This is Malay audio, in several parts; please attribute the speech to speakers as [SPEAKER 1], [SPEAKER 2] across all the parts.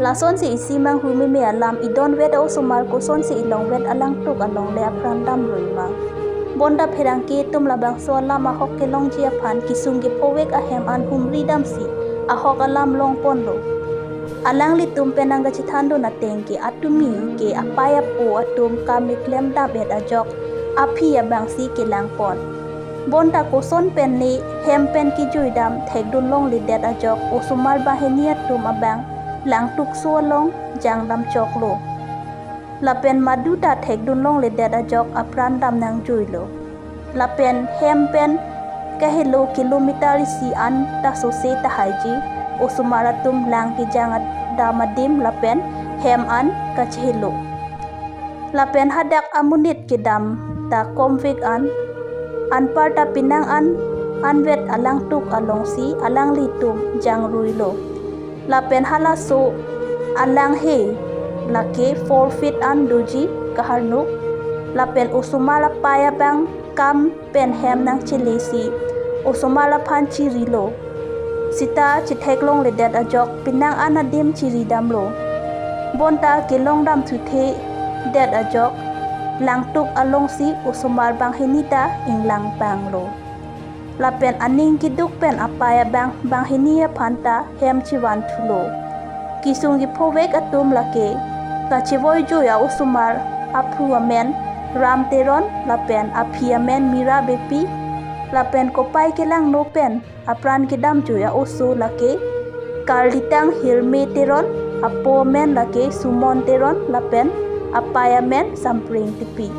[SPEAKER 1] Lason si isi mang humi me alam idon wet Osomar koson si ilong wet alang tuk along le apran dam ruima. Bonda pherangki tum labang so alam ahok ke long jia phan kisung ge powek ahem an humri dam si ahok alam long ponlo. Alang li tum penangga chithando na tengki atumi ke apaya po atum kamik lem da bet ajok api abang si ke lang pon. Bonda koson pen ni hem pen ki juidam thekdun long li det ajok Osomar Banghini tum abang Langtuk sualong jang dam choklo. Lapen maduta thekdun long le det ajok apran dam nang juilo. Lapen hem pen kahilo kilometer si an ta sose ta haji Osomar tum lang ki jang damadim lapen hem an kachhilo. Lapen hadak amunit kedam ta konfik an parta pinang an vet alang tuk along si alang litum jang ruilo. Lapen halaso alang he lake 4 feet an doji kaharnuk. Lapen Osomar paya bang kam pen hem nang chilesi Osomar phan chirilo. Sita chiteklong le det ajok pinang anadim chiridam lo. Bonta kelong dam thuthe det ajok langtuk along si Osomar Banghini ta inglang pang lo. Lapen aning kiduk pen apaya bang Banghini phanta hem chiwan thulo. Kisung gi phowek atum lake kachivoy joya Osomar apruamen ram teron lapen aphiamen mira bepi lapen kopai kelang no pen apran kedam joya oso lake karlitang hirme teron apo men lake sumon teron lapen apaya men sampring tipi.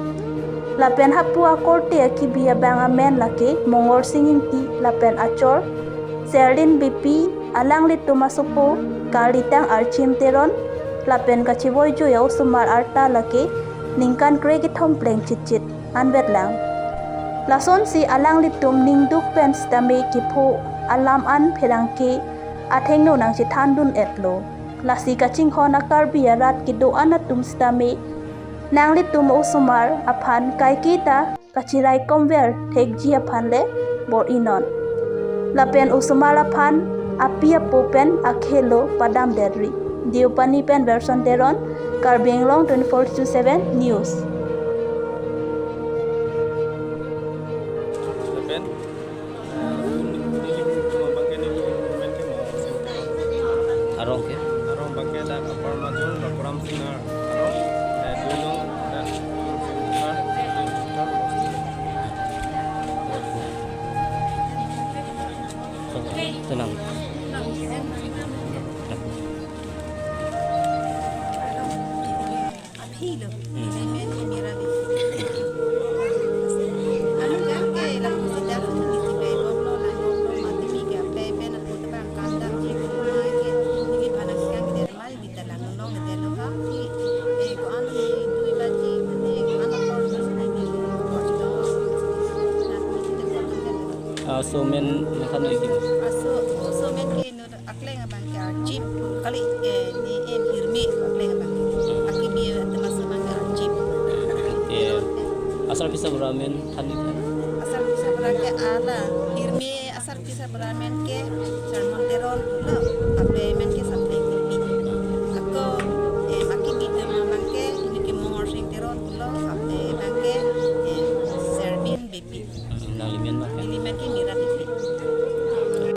[SPEAKER 1] Lapen hapua korte akibia bang amen lake mongor singing ti lapen achor serlin bepi alang litu masupo karlitang archim teron lapen kachivoy joya Osomar arta lake ningkan kregi thompleng chitchit anvet lang. Lason si alang litum ningduk pen stame kipo alam an pherangke athengno nang chithandun etlo. Lasi kaching hona karbiya rat kido anatum stame nang litum Osomar aphan kaikita kachirai komver thekji aphan le bor inon. Lapen Osomar aphan apia popen akhelo padam derri. Diopani pen version teron Karbing long 24/7 news.
[SPEAKER 2] Arong bangke dak apar majung laporam sinar arong dulung dan
[SPEAKER 3] tenang. So men makan lagi.
[SPEAKER 4] So men ke no akleng abang ke archip kali ni em hirmi akleng abang. Akibi termasuk mangga archip.
[SPEAKER 3] Asal bisa beramen tadi kan.
[SPEAKER 4] Asal bisa berake ala hirmi asal bisa beramen ke salmon teron lo